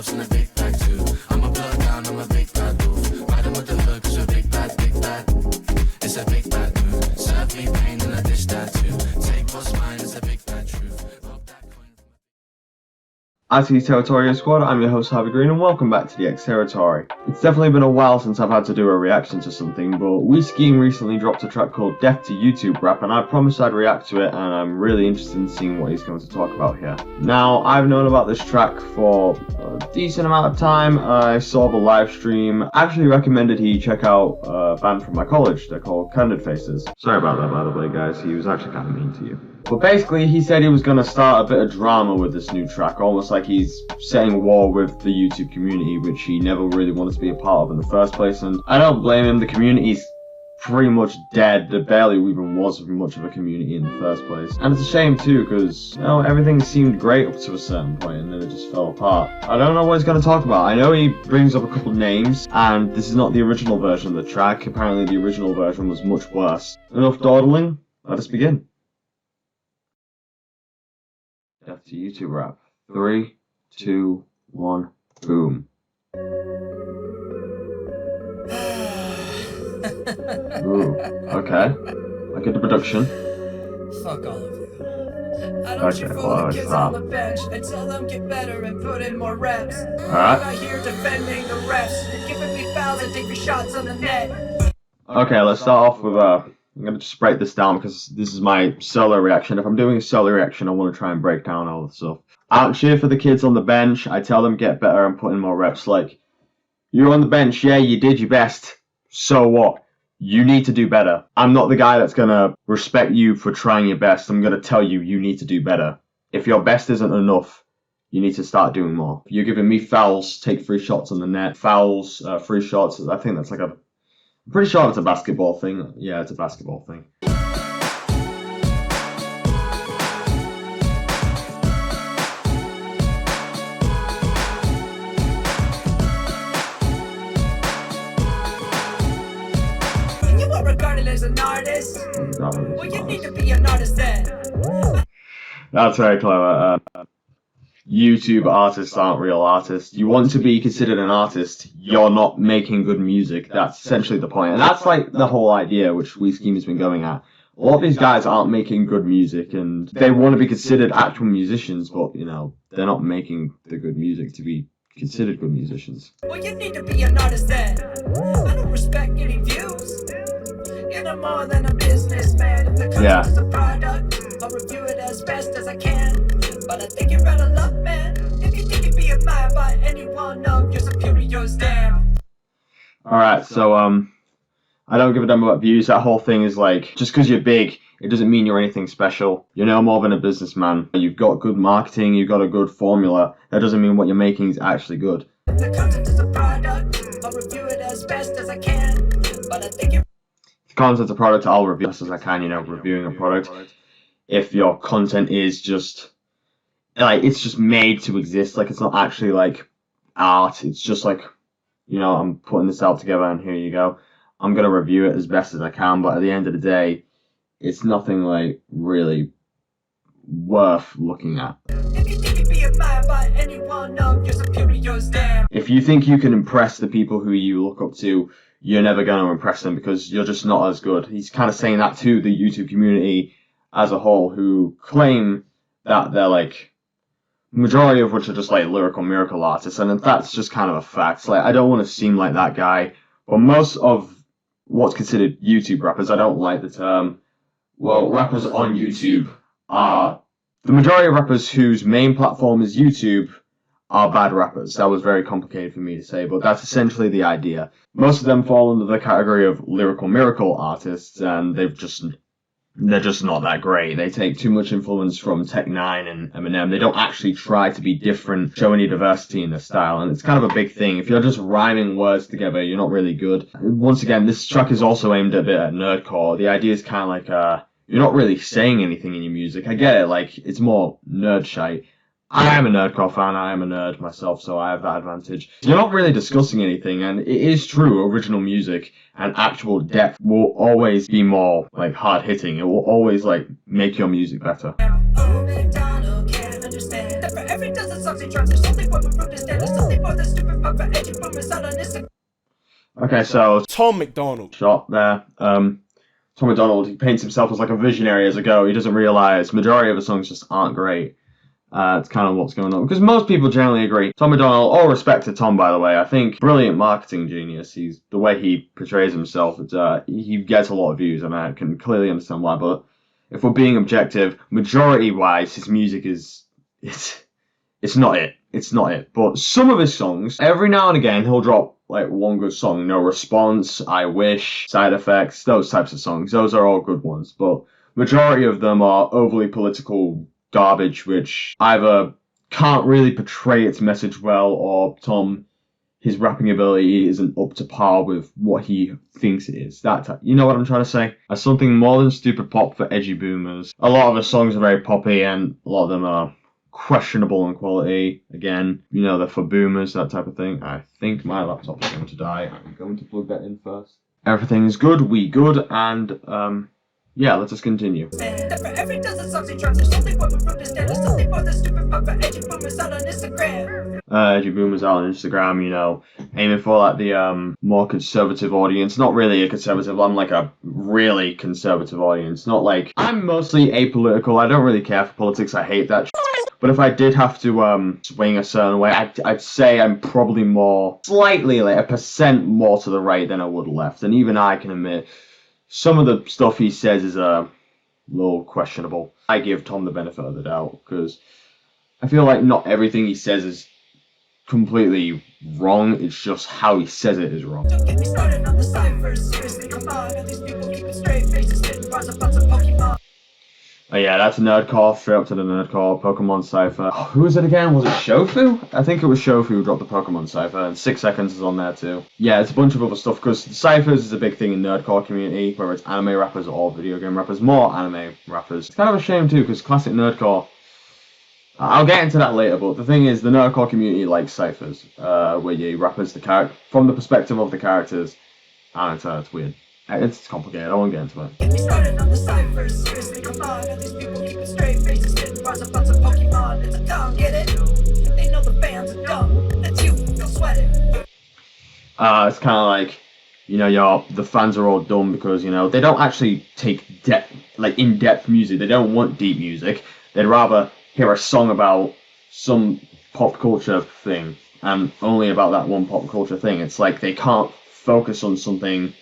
gloves and a big bag too. I'm a blood down, I'm a big bad wolf. Riding with the hood, cause we're big bad, big bad. It's a big bad move. Serve me pain and I dish that too. Take what's mine, it's a big bad truth. Rob that coin. As the Territorio Squad, I'm your host Harvey Green and welcome back to the X Territory. It's definitely been a while since I've had to do a reaction to something, but Skeem recently dropped a track called Death to YouTube Rap and I promised I'd react to it, and I'm really interested in seeing what he's going to talk about here. Now, I've known about this track for a decent amount of time. I saw the live stream, actually recommended he check out a band from my college. They're called Candid Faces. Sorry about that, by the way, guys. He was actually kind of mean to you. But basically, he said he was going to start a bit of drama with this new track, almost like he's setting war with the YouTube community, which he never really wanted to be a part of in the first place, and I don't blame him. The community's pretty much dead. There barely even was much of a community in the first place. And it's a shame too, because, you know, everything seemed great up to a certain point, and then it just fell apart. I don't know what he's going to talk about. I know he brings up a couple names, and this is not the original version of the track. Apparently the original version was much worse. Enough dawdling, let us begin. Death to YouTube Rap. 3, 2, 1, boom. Ooh, okay. I get the production. Fuck all of you. I don't Okay, shoot for well, the kids on the bench. I tell them get better and put in more reps. Alright. I'm out here defending the refs. You're giving me fouls and taking shots on the net. Okay, let's start off with I'm gonna just break this down because this is my solo reaction. If I'm doing a solo reaction, I want to try and break down all the stuff. Out cheer for the kids on the bench. I tell them get better and put in more reps. Like, you're on the bench, yeah, you did your best. So what? You need to do better. I'm not the guy that's gonna respect you for trying your best. I'm gonna tell you, you need to do better. If your best isn't enough, you need to start doing more. You're giving me fouls, take 3 shots on the net. Fouls, 3 shots. I think that's like I'm pretty sure it's a basketball thing. Yeah, it's a basketball thing. You are regarded as an artist. Well, you need to be an artist then. That's very clever. YouTube artists aren't real artists. You want to be considered an artist, you're not making good music. That's essentially the point. And that's like the whole idea which Skeem has been going at. A lot of these guys aren't making good music and they want to be considered actual musicians, but, you know, they're not making the good music to be considered good musicians. Well, you need to be an artist then. I don't respect any views. You're no more than a businessman. If the content is a product, I'll review it as best as I can. But I think you're out of luck, man. If you think you'd be admired by anyone of your superiors, damn. Alright, so, I don't give a damn about views. That whole thing is like, just because you're big, it doesn't mean you're anything special. You're no more than a businessman. You've got good marketing, you've got a good formula. That doesn't mean what you're making is actually good. If the content is a product, I'll review it as best as I can. But I think you're... If the content's a product, I'll review as best as I can, you know, reviewing a product. If your content is just, like, it's just made to exist, like, it's not actually, like, art. It's just like, you know, I'm putting this out together and here you go. I'm going to review it as best as I can, but at the end of the day, it's nothing, like, really worth looking at. If you think you'd be admired by anyone of your superiors, damn. If you think you can impress the people who you look up to, you're never going to impress them because you're just not as good. He's kind of saying that to the YouTube community as a whole, who claim that they're, like, majority of which are just, like, lyrical miracle artists, and that's just kind of a fact. Like, I don't want to seem like that guy, but most of what's considered YouTube rappers, I don't like the term, well, rappers on YouTube are, the majority of rappers whose main platform is YouTube are bad rappers. That was very complicated for me to say, but that's essentially the idea. Most of them fall under the category of lyrical miracle artists, and they're just not that great. They take too much influence from Tech 9 and Eminem. They don't actually try to be different, show any diversity in their style, and it's kind of a big thing. If you're just rhyming words together, you're not really good. Once again, this track is also aimed a bit at nerdcore. The idea is kind of like, you're not really saying anything in your music. I get it, like, it's more nerd shite. I am a Nerdcore fan, I am a nerd myself, so I have that advantage. You're not really discussing anything, and it is true, original music and actual depth will always be more, like, hard-hitting. It will always, like, make your music better. Oh, McDonald can't understand that for every dozen doesn't suck, they trust. There's something more from this day. There's something more than stupid pop for edgy boomers out on Instagram. Okay, so Tom McDonald. shot there. Tom McDonald, he paints himself as like a visionary as a go. He doesn't realise majority of the songs just aren't great. It's kind of what's going on. Because most people generally agree. Tom McDonald, all respect to Tom, by the way. I think brilliant marketing genius. He's the way he portrays himself. He gets a lot of views, and I can clearly understand why. But if we're being objective, majority-wise, his music it's not it. It's not it. But some of his songs, every now and again, he'll drop like one good song. No Response, I Wish, Side Effects, those types of songs. Those are all good ones. But majority of them are overly political garbage, which either can't really portray its message well, or Tom, his rapping ability isn't up to par with what he thinks it is. You know what I'm trying to say? As something more than stupid pop for edgy boomers. A lot of the songs are very poppy, and a lot of them are questionable in quality. Again, you know, they're for boomers, that type of thing. I think my laptop is going to die. I'm going to plug that in first. Everything's good, we good, and yeah, let's just continue. Every dozen songs they trust. There's something more from this day. There's something more than stupid pop for edgy boomers out on Instagram. Edgy boomers out on Instagram, you know, aiming for like the more conservative audience. Not really a conservative, I'm like a really conservative audience. Not like, I'm mostly apolitical, I don't really care for politics, I hate that. But if I did have to swing a certain way, I'd say I'm probably slightly like 1% more to the right than I would left. And even I can admit, some of the stuff he says is a little questionable. I give Tom the benefit of the doubt, because I feel like not everything he says is completely wrong, it's just how he says it is wrong. Don't get me started on the ciphers. Seriously, come on. All these people keeping straight faces, spitting bars about some Pokemon. Oh yeah, that's Nerdcore, straight up to the Nerdcore, Pokemon Cypher. Oh, who was it again? Was it Shofu? I think it was Shofu who dropped the Pokemon Cypher, and 6 Seconds is on there too. Yeah, it's a bunch of other stuff, because Cyphers is a big thing in Nerdcore community, whether it's anime rappers or video game rappers, more anime rappers. It's kind of a shame too, because classic Nerdcore, I'll get into that later, but the thing is, the Nerdcore community likes Cyphers, where you rap as the character, from the perspective of the characters, and it's weird. It's complicated, I won't get into it. Get me started on the ciphers. Seriously, come on. All these people keeping straight faces, spitting bars about some Pokemon. It's a dumb, get it? They know the fans are dumb. That's you, don't sweat it. It's kind of like, you know, the fans are all dumb because, you know, they don't actually take in-depth music. They don't want deep music. They'd rather hear a song about some pop culture thing, and only about that one pop culture thing. It's like they can't focus on something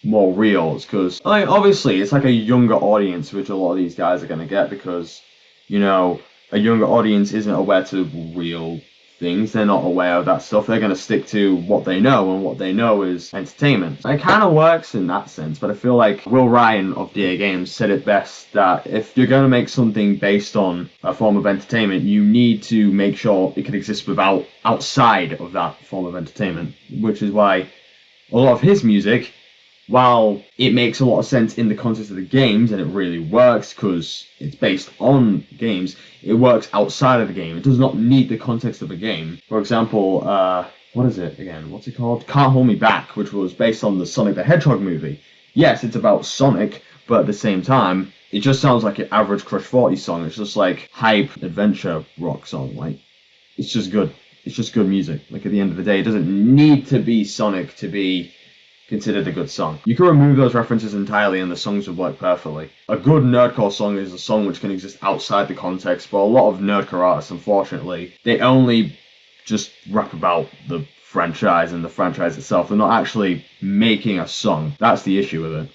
more real, because like obviously it's like a younger audience, which a lot of these guys are going to get, because, you know, a younger audience isn't aware to real things. They're not aware of that stuff. They're going to stick to what they know, and what they know is entertainment. It kind of works in that sense, but I feel like Will Ryan of DA Games said it best, that if you're going to make something based on a form of entertainment, you need to make sure it can exist outside of that form of entertainment, which is why a lot of his music, while it makes a lot of sense in the context of the games, and it really works because it's based on games, it works outside of the game. It does not need the context of a game. For example, what is it again? What's it called? Can't Hold Me Back, which was based on the Sonic the Hedgehog movie. Yes, it's about Sonic, but at the same time, it just sounds like an average Crush 40 song. It's just like hype adventure rock song. Like, it's just good. It's just good music. Like, at the end of the day, it doesn't need to be Sonic to be considered a good song. You can remove those references entirely and the songs would work perfectly. A good Nerdcore song is a song which can exist outside the context, but a lot of Nerdcore artists, unfortunately, they only just rap about the franchise and the franchise itself. They're not actually making a song. That's the issue with it.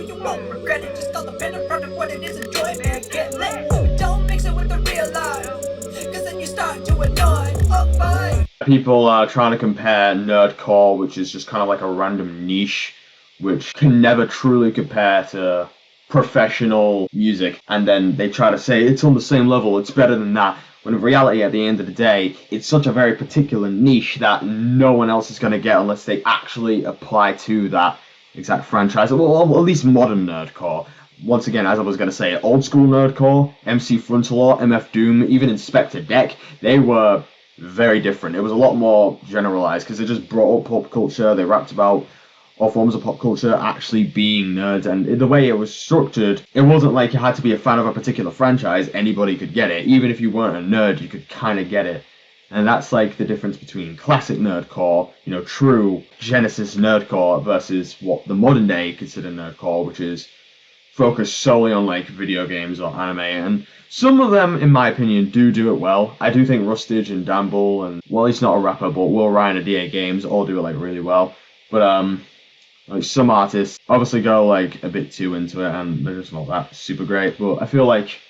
You won't regret it. Just all depend on what it is. Enjoy, man. Get lit. Don't mix it with the real life, cause then you start to annoy. Oh, bye. People are trying to compare Nerdcore, which is just kind of like a random niche, which can never truly compare to professional music, and then they try to say it's on the same level, it's better than that, when in reality, at the end of the day, it's such a very particular niche that no one else is going to get unless they actually apply to that exact franchise, or at least modern Nerdcore. Once again, as I was going to say, old school Nerdcore, MC Frontalot, MF Doom, even Inspector Deck, they were very different. It was a lot more generalized because they just brought up pop culture. They rapped about or forms of pop culture actually being nerds. And the way it was structured, it wasn't like you had to be a fan of a particular franchise. Anybody could get it. Even if you weren't a nerd, you could kind of get it. And that's like the difference between classic nerdcore, true Genesis nerdcore, versus what the modern day consider nerdcore, which is focused solely on like video games or anime. And some of them, in my opinion, do it well. I do think Rustage and Damble and, well, he's not a rapper, but Will Ryan and DA Games all do it like really well. But like some artists obviously go like a bit too into it and they're just not that super great. But I feel like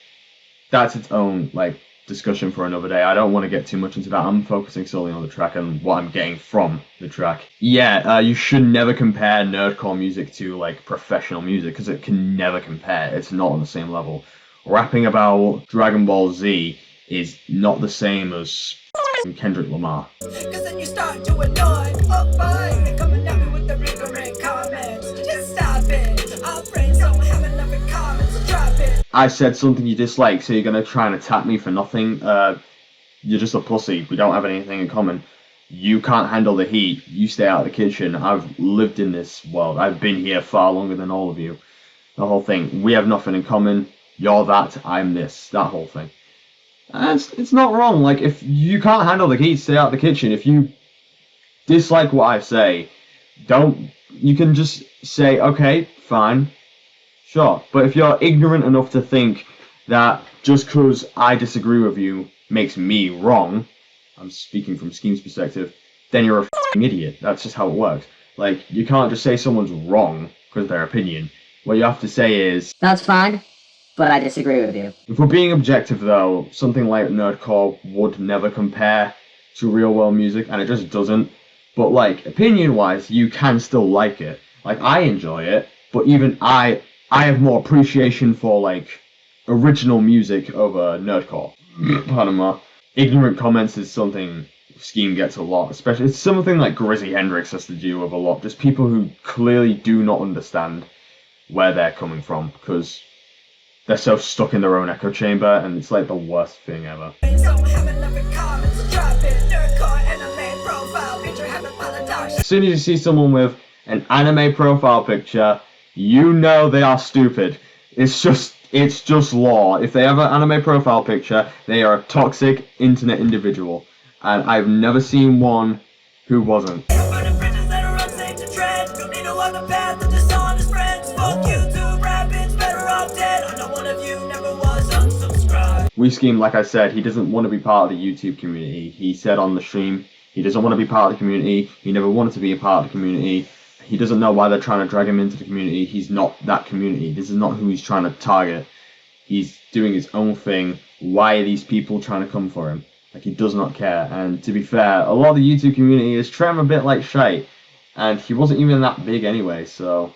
that's its own like discussion for another day. I don't want to get too much into that. I'm focusing solely on the track and what I'm getting from the track. Yeah, you should never compare nerdcore music to like professional music, because it can never compare. It's not on the same level. Rapping about Dragon Ball Z is not the same as Kendrick Lamar. Cause then you start to annoy. Oh boy, you're coming at me with the ignorant comments. Just stop it. Our brains don't have enough in common, so drop it. I said something you dislike, so you're gonna try and attack me for nothing? You're just a pussy. We don't have anything in common. You can't handle the heat. You stay out of the kitchen. I've lived in this world. I've been here far longer than all of you. The whole thing. We have nothing in common. You're that, I'm this. That whole thing. And it's not wrong. Like, if you can't handle the heat, stay out of the kitchen. If you dislike what I say, you can just say, okay, fine, sure. But if you're ignorant enough to think that just because I disagree with you makes me wrong, I'm speaking from Skeem's perspective, then you're a f***ing idiot. That's just how it works. Like, you can't just say someone's wrong because of their opinion. What you have to say is, that's fine, but I disagree with you. if we're being objective though, something like nerdcore would never compare to real world music, and it just doesn't. But like, opinion wise, you can still like it. Like, I enjoy it, but even I have more appreciation for like original music over nerdcore. Pardon me. Ignorant comments is something Skeem gets a lot, especially it's something like Grizzy Hendrix has to do with a lot. Just people who clearly do not understand where they're coming from, because they're so stuck in their own echo chamber, and it's like the worst thing ever. As soon as you see someone with an anime profile picture, you know they are stupid. It's just law. If they have an anime profile picture, they are a toxic internet individual. And I've never seen one who wasn't. We Skeem, like I said, he doesn't want to be part of the YouTube community. He said on the stream, he doesn't want to be part of the community. He never wanted to be a part of the community. He doesn't know why they're trying to drag him into the community. He's not that community. This is not who he's trying to target. He's doing his own thing. Why are these people trying to come for him? Like, he does not care. And to be fair, a lot of the YouTube community is treating him a bit like shite. And he wasn't even that big anyway, so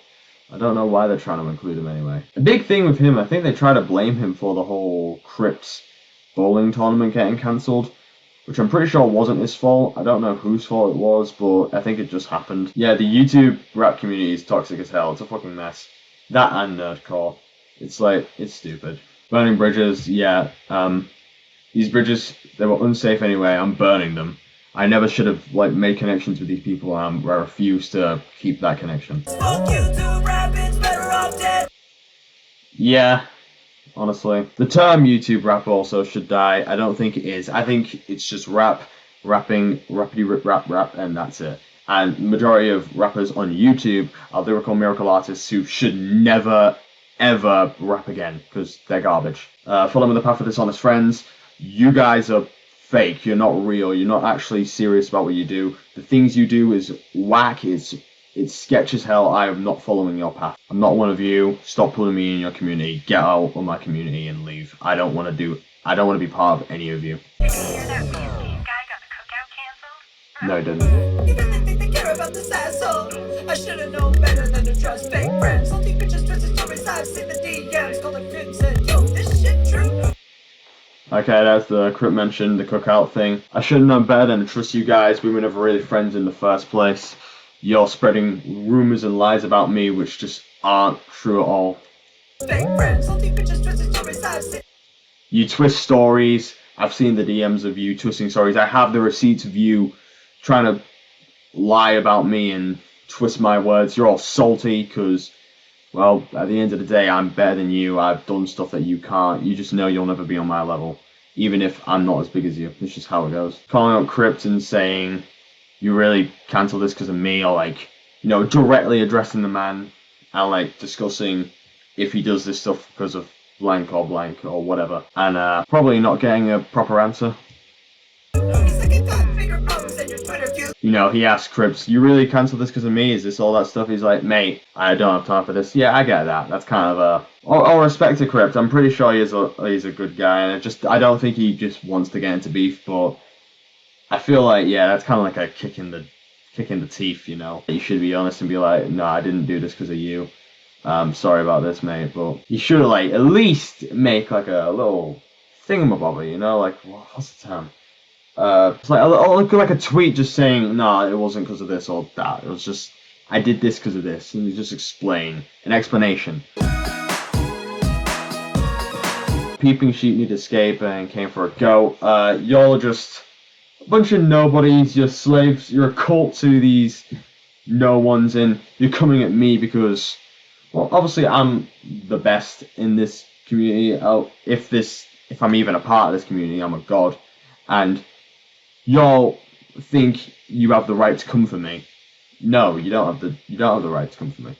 I don't know why they're trying to include him anyway. A big thing with him, I think they try to blame him for the whole Crips bowling tournament getting cancelled, which I'm pretty sure wasn't his fault. I don't know whose fault it was, but I think it just happened. Yeah, the YouTube rap community is toxic as hell. It's a fucking mess. That and nerdcore. It's like, it's stupid. Burning bridges, yeah. These bridges, they were unsafe anyway. I'm burning them. I never should have like made connections with these people. I refuse to keep that connection. Yeah, honestly. The term YouTube rap also should die. I don't think it is. I think it's just rapping, rappity rip rap, and that's it. And the majority of rappers on YouTube are lyrical miracle artists who should never, ever rap again, because they're garbage. Follow me on the path of dishonest friends. You guys are fake. You're not real. You're not actually serious about what you do. The things you do is whack. It's sketch as hell. I am not following your path. I'm not one of you. Stop putting me in your community. Get out of my community and leave. I don't want to be part of any of you. No, I didn't. Even they think they care about this asshole. I should have known better than to trust fake friends. All these bitches twisted stories. I've seen the DMs. Called a crib, said, yo, this shit true. Okay, that's the Crip mentioned, the cookout thing. I should have known better than to trust you guys. We were never really friends in the first place. You're spreading rumors and lies about me which just aren't true at all. Fake friends. All these bitches twisted stories. I've seen. You twist stories. I've seen the DMs of you twisting stories. I have the receipts of you trying to lie about me and twist my words. You're all salty because, well, at the end of the day, I'm better than you. I've done stuff that you can't. You just know you'll never be on my level, even if I'm not as big as you. It's just how it goes. Calling out Crypt and saying, you really cancel this because of me, or like, you know, directly addressing the man and like discussing if he does this stuff because of blank or whatever, and probably not getting a proper answer. You know, he asked Cripps, you really cancel this because of me? Is this all that stuff? He's like, mate, I don't have time for this. Yeah, I get that. That's kind of a... All respect to Cripps. I'm pretty sure he's a good guy, and I don't think he just wants to get into beef, but I feel like, yeah, that's kind of like a kick in the teeth, you know? You should be honest and be like, no, I didn't do this because of you. Sorry about this, mate, but you should like at least make like a little thingamabobber, you know? Like, what's the term? It's like a tweet just saying, nah, it wasn't because of this or that. It was just, I did this because of this. And you just explain. An explanation. Peeping Sheep need to escape and came for a go. Y'all are just a bunch of nobodies. You're slaves. You're a cult to these no ones. And you're coming at me because, well, obviously I'm the best in this community. If I'm even a part of this community, I'm a god. And y'all think you have the right to come for me. No, you don't have the right to come for me.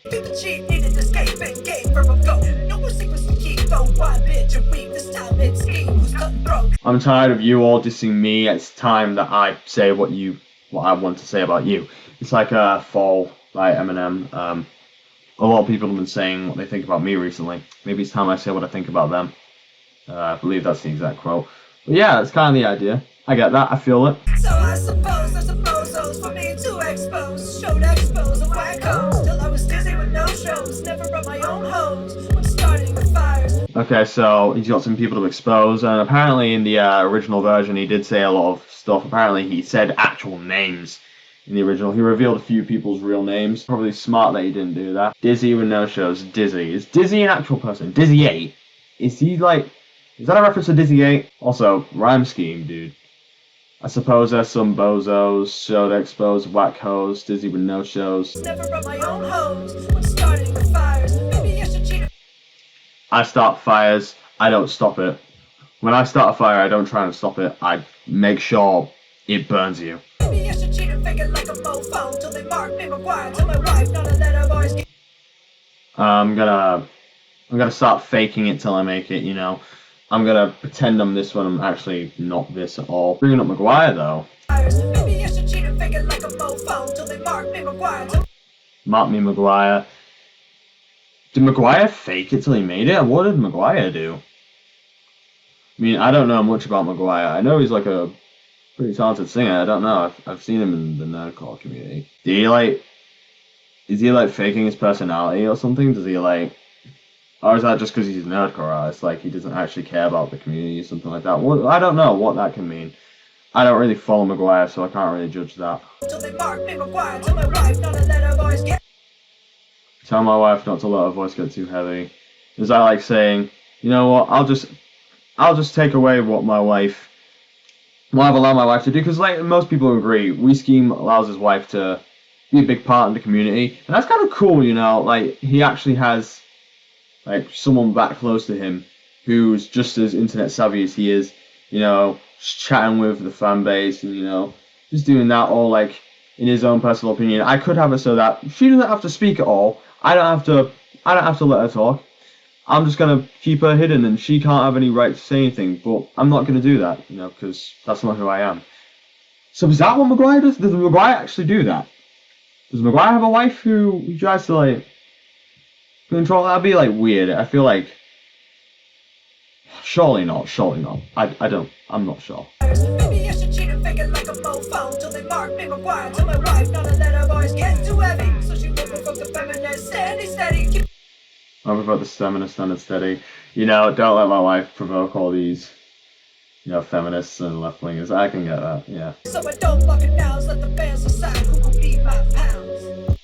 I'm tired of you all dissing me. It's time that I say what I want to say about you. It's like Fall by Eminem. A lot of people have been saying what they think about me recently. Maybe it's time I say what I think about them. I believe that's the exact quote. But yeah, that's kind of the idea. I get that, I feel it. So I suppose those for me to expose. Showed expose and wackos till I was dizzy with no shows. Never brought my own hoes when starting the fires. Okay, so he's got some people to expose, and apparently in the original version he did say a lot of stuff. Apparently he said actual names in the original. He revealed a few people's real names. Probably smart that he didn't do that. Dizzy with no shows. Dizzy. Is Dizzy an actual person? Dizzy 8? Is he like... Is that a reference to Dizzy 8? Also, rhyme scheme, dude. I suppose there's some bozos, showed exposed, whack hoes, dizzy with no shows. Never brought my own hoes when starting the fires. Maybe I should cheat. I start fires, I don't stop it. When I start a fire, I don't try and stop it. I make sure it burns you. Maybe I should cheat and fake it like a mofo till they mark me required. Tell my wife not to let her boys get. I'm gonna start faking it till I make it, you know. I'm gonna pretend I'm this one, I'm actually not this at all. Bringing up Maguire though. Maybe I should cheat and fake it like a mofo till they mark me required. Mark me Maguire. Did Maguire fake it till he made it? What did Maguire do? I mean, I don't know much about Maguire. I know he's like a pretty talented singer. I don't know. I've seen him in the Nerdcore community. Is he like faking his personality or something? Does he like... Or is that just because he's a nerdcore artist, like he doesn't actually care about the community or something like that? Well, I don't know what that can mean. I don't really follow Maguire, so I can't really judge that. Tell my wife not to let her voice get too heavy. Is that like saying, you know what, I'll just take away what I've allowed my wife to do? Because like most people agree, Skeem allows his wife to be a big part in the community. And that's kind of cool, you know, like he actually has... like someone that close to him who's just as internet savvy as he is, you know, just chatting with the fan base and, you know, just doing that all like in his own personal opinion. I could have it so that she doesn't have to speak at all. I don't have to let her talk. I'm just gonna keep her hidden and she can't have any right to say anything, but I'm not gonna do that, you know, because that's not who I am. So is that what Maguire does? Does Maguire actually do that? Does Maguire have a wife who tries to like control? That'd be like weird. I feel like surely not. I'm not sure. Maybe I should cheat and fake it like a mofo till they mark me required. Tell my wife not to let her voice get too heavy, so she will provoke the feminist steady. I prefer the feminist standard steady. You know, don't let my wife provoke all these, you know, feminists and left wingers. I can get that. Yeah. So I don't block it now. Let the fans decide who will be my pounds.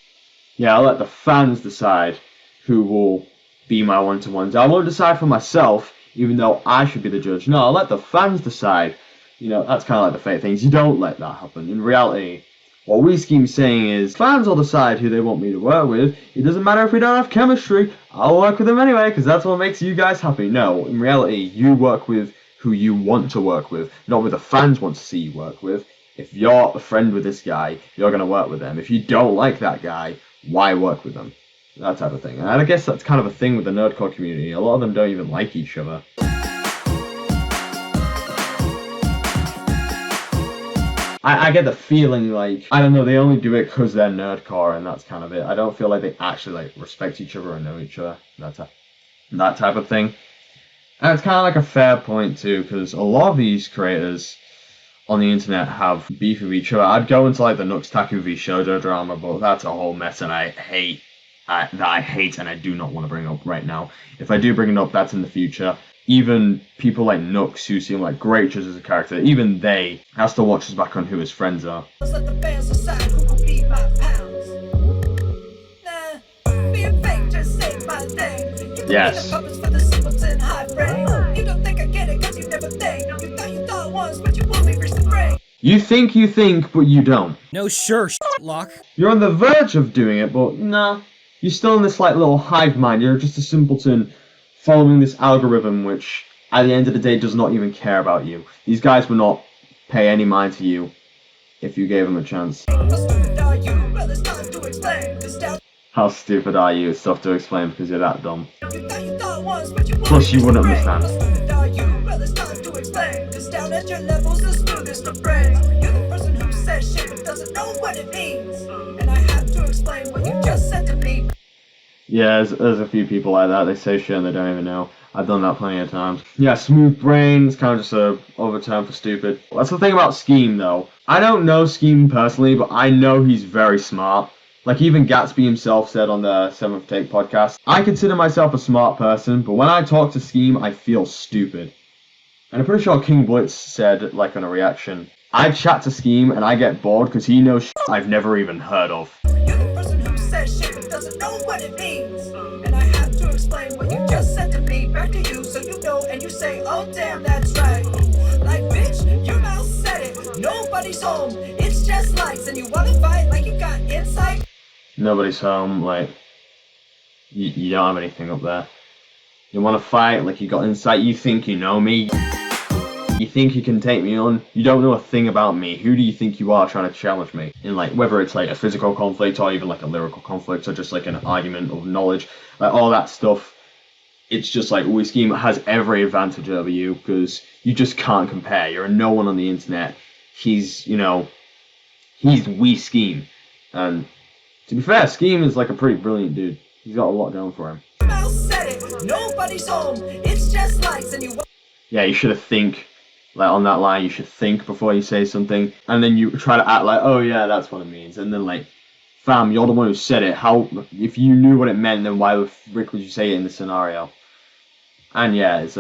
Yeah, I'll let the fans decide who will be my one-to-ones. I won't decide for myself, even though I should be the judge. No, I'll let the fans decide. You know, that's kind of like the fate things. You don't let that happen. In reality, What Skeem's saying is, fans will decide who they want me to work with. It doesn't matter if we don't have chemistry. I'll work with them anyway, because that's what makes you guys happy. No, in reality, you work with who you want to work with, not with the fans want to see you work with. If you're a friend with this guy, you're going to work with them. If you don't like that guy, why work with them? That type of thing. And I guess that's kind of a thing with the Nerdcore community. A lot of them don't even like each other. I get the feeling like, I don't know, they only do it because they're Nerdcore and that's kind of it. I don't feel like they actually like respect each other or know each other. That type of thing. And it's kind of like a fair point too, because a lot of these creators on the internet have beef with each other. I'd go into like the Nux Taku v Shoujo drama, but that's a whole mess and I hate and I do not want to bring up right now. If I do bring it up, that's in the future. Even people like Nux, who seem like great judges as a character, even they has to watch us back on who his friends are. Let the fans decide who will be my pounds. Nah, being fake just ain't my thing. You Yes. For the simpleton high brain. You don't think I get it cause you never think. You thought once, but you won't reach the brain. You think, but you don't. No, sure, Lock. You're on the verge of doing it, but nah. You're still in this like little hive mind. You're just a simpleton following this algorithm which at the end of the day does not even care about you. These guys will not pay any mind to you if you gave them a chance. How stupid are you? Well, it's time to explain. Cause down How stupid are you? It's tough to explain because you're that dumb. you thought once, but you won't Plus you reach wouldn't the brain. understand. How stupid are you? Well, it's time to explain. Cause down at your level's the smoothest of brains. You're the person who says shit but doesn't know what it means. And I have to explain what you just said to me. Yeah, there's a few people like that. They say shit and they don't even know. I've done that plenty of times. Yeah, smooth brain is kind of just a overterm for stupid. That's the thing about Skeem, though. I don't know Skeem personally, but I know he's very smart. Like even Gatsby himself said on the 7th Take podcast, I consider myself a smart person, but when I talk to Skeem, I feel stupid. And I'm pretty sure King Blitz said, like on a reaction, I chat to Skeem and I get bored because he knows shit I've never even heard of. You're the person who says shit but doesn't know what it means. And I have to explain what you just said to me back to you so you know and you say, oh damn, that's right. Like bitch, your mouth said it. Nobody's home. It's just lights and you wanna fight like you got insight. Nobody's home, like, you don't have anything up there. You want to fight, like you got insight, you think you know me. You think you can take me on? You don't know a thing about me. Who do you think you are trying to challenge me? In like, whether it's like a physical conflict or even like a lyrical conflict or just like an argument of knowledge, like all that stuff. It's just like Skeem has every advantage over you because you just can't compare. You're a no one on the internet. He's, you know, he's Skeem. And to be fair, Skeem is like a pretty brilliant dude. He's got a lot going for him. Your mouth said it. Nobody's home. It's just lights and you. Yeah, you should have think. Like on that line, you should think before you say something, and then you try to act like, oh yeah, that's what it means, and then like, fam, you're the one who said it. How, if you knew what it meant, then why the frick would you say it in this scenario? And yeah, it's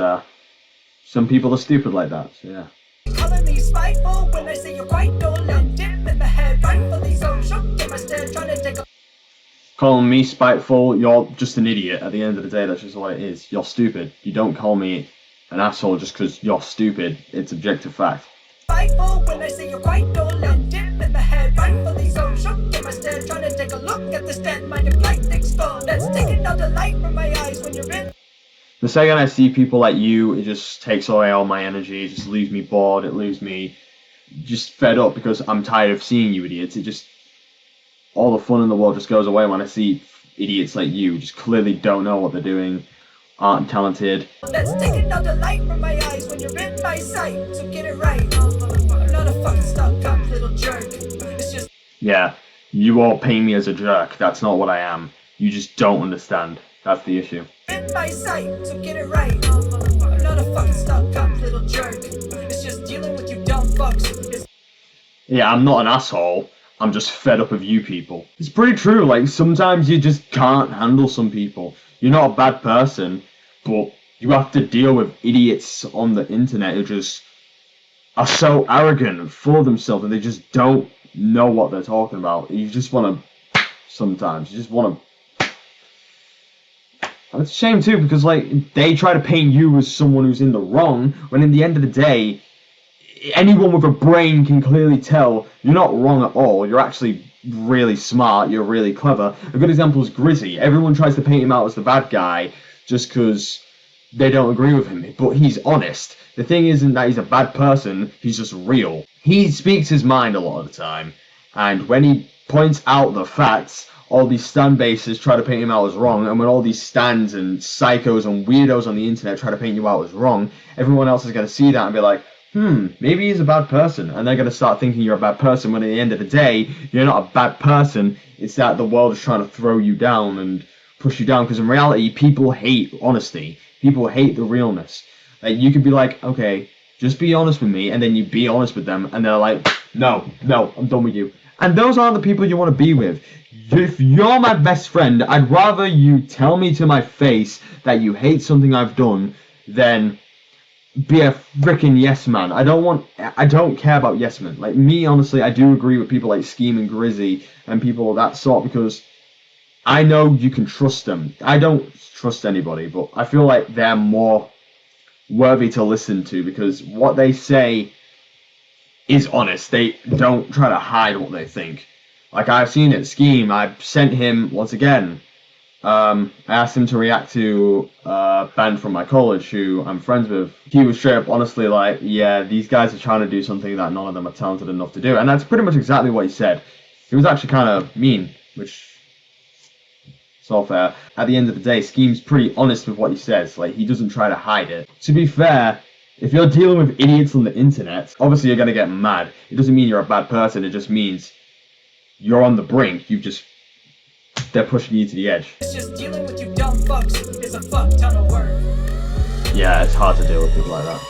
some people are stupid like that. So yeah. Calling me spiteful when I say you're quite dull and dip in the head, rightfully so shook in my stead, trying to take a. Calling me spiteful, you're just an idiot. At the end of the day, that's just what it is. You're stupid. You don't call me an asshole just because you're stupid. It's objective fact. Spiteful when I say you're quite dull and dip in the head, rightfully so shook in my stead, trying to take a look at this dead mind of lightning storm that's taking all the light from my eyes when you're in. The second I see people like you, it just takes away all my energy. It just leaves me bored. It leaves me just fed up because I'm tired of seeing you idiots. It just, all the fun in the world just goes away when I see idiots like you just clearly don't know what they're doing, aren't talented. That's taking all the light from my eyes when you're in my sight, so get it right. I'm not a fucking stuck-up little jerk. It's just. Yeah, you all paint me as a jerk. That's not what I am. You just don't understand. That's the issue. In my sight, so get it right. I'm not a fucking stuck-up little jerk. It's just dealing with you dumb fucks. Yeah, I'm not an asshole. I'm just fed up of you people. It's pretty true. Like, sometimes you just can't handle some people. You're not a bad person, but you have to deal with idiots on the internet who just are so arrogant and full of themselves and they just don't know what they're talking about. You just want to, sometimes, you just want to. And it's a shame too, because like, they try to paint you as someone who's in the wrong, when in the end of the day, anyone with a brain can clearly tell you're not wrong at all. You're actually really smart. You're really clever. A good example is Grizzy. Everyone tries to paint him out as the bad guy just because they don't agree with him, but he's honest. The thing isn't that he's a bad person, he's just real. He speaks his mind a lot of the time, and when he points out the facts, all these stan bases try to paint him out as wrong, and when all these stans and psychos and weirdos on the internet try to paint you out as wrong, everyone else is going to see that and be like, maybe he's a bad person, and they're going to start thinking you're a bad person, when at the end of the day, you're not a bad person. It's that the world is trying to throw you down and push you down, because in reality, people hate honesty. People hate the realness. Like, you could be like, okay, just be honest with me, and then you be honest with them, and they're like, no, I'm done with you. And those aren't the people you want to be with. If you're my best friend, I'd rather you tell me to my face that you hate something I've done than be a freaking yes man. I don't care about yes men. Like, me, honestly, I do agree with people like Skeem and Grizzy and people of that sort, because I know you can trust them. I don't trust anybody, but I feel like they're more worthy to listen to, because what they say is honest. They don't try to hide what they think. Like, I've seen it. Skeem, I sent him, once again, I asked him to react to a band from my college who I'm friends with. He was straight up honestly like, yeah, these guys are trying to do something that none of them are talented enough to do. And that's pretty much exactly what he said. He was actually kind of mean, which is all fair. At the end of the day, Skeem's pretty honest with what he says. Like, he doesn't try to hide it. To be fair, if you're dealing with idiots on the internet, obviously you're going to get mad. It doesn't mean you're a bad person. It just means you're on the brink. They're pushing you to the edge. It's just dealing with you dumb fucks is a fuck ton of work. Yeah, it's hard to deal with people like that.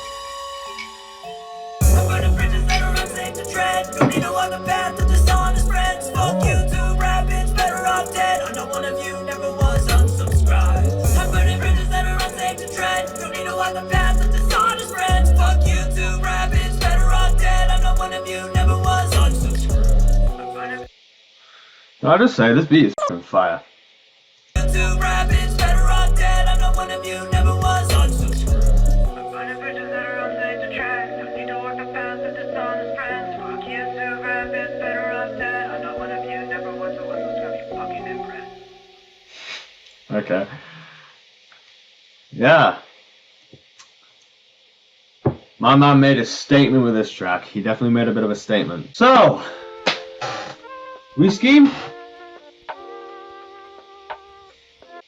I'm burning bridges that are unsafe to tread. Don't need to walk the path of dishonest friends. Fuck YouTube rabbits, better off dead. I know one of you never was unsubscribed. I'm burning bridges that are unsafe to tread. Don't need to walk the path of dishonest friends. Fuck YouTube rabbits, better off dead. I know one of you never was unsubscribed. Can I just say, this beat is f***ing fire. YouTube rabbits, better off dead. I know one of you never was unsubscribed. I'm burning bridges that are unsafe to tread. Don't need to walk the path of dishonest friends. Fuck YouTube rabbits, better off dead. I know one of you never was the one who's gonna be fucking impressed. Okay. Yeah. My man made a statement with this track. He definitely made a bit of a statement. So, we Skeem?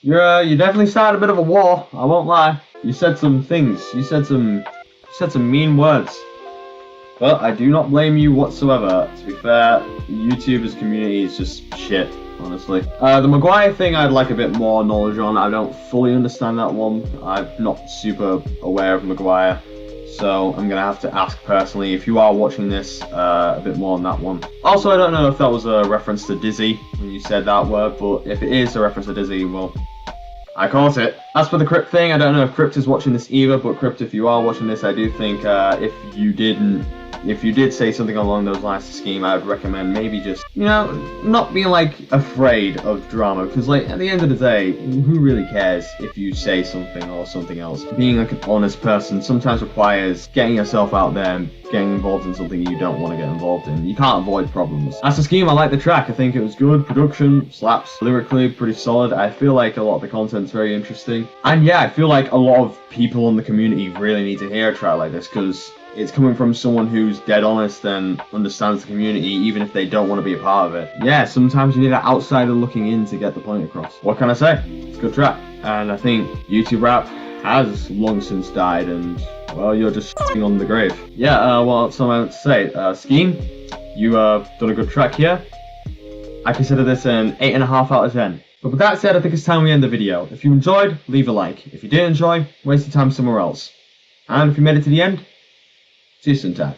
You definitely started a bit of a war, I won't lie. You said some things. You said some mean words. But I do not blame you whatsoever. To be fair, YouTube's community is just shit, honestly. The Maguire thing I'd like a bit more knowledge on. I don't fully understand that one. I'm not super aware of Maguire. So I'm going to have to ask personally, if you are watching this, a bit more on that one. Also, I don't know if that was a reference to Dizzy when you said that word, but if it is a reference to Dizzy, well, I caught it. As for the Crypt thing, I don't know if Crypt is watching this either, but Crypt, if you are watching this, I do think if you did say something along those lines to Skeem, I would recommend maybe just, not being like afraid of drama, because like at the end of the day, who really cares if you say something or something else? Being like an honest person sometimes requires getting yourself out there and getting involved in something you don't want to get involved in. You can't avoid problems. As for Skeem, I like the track. I think it was good. Production slaps. Lyrically, pretty solid. I feel like a lot of the content's very interesting. And yeah, I feel like a lot of people in the community really need to hear a track like this, because it's coming from someone who's dead honest and understands the community, even if they don't want to be a part of it. Yeah, sometimes you need an outsider looking in to get the point across. What can I say? It's a good track. And I think YouTube rap has long since died, and, well, you're just on the grave. Yeah, well, that's all I want to say. Skeem, you done a good track here. I consider this an 8.5 out of 10. But with that said, I think it's time we end the video. If you enjoyed, leave a like. If you didn't enjoy, waste your time somewhere else. And if you made it to the end, see you sometime.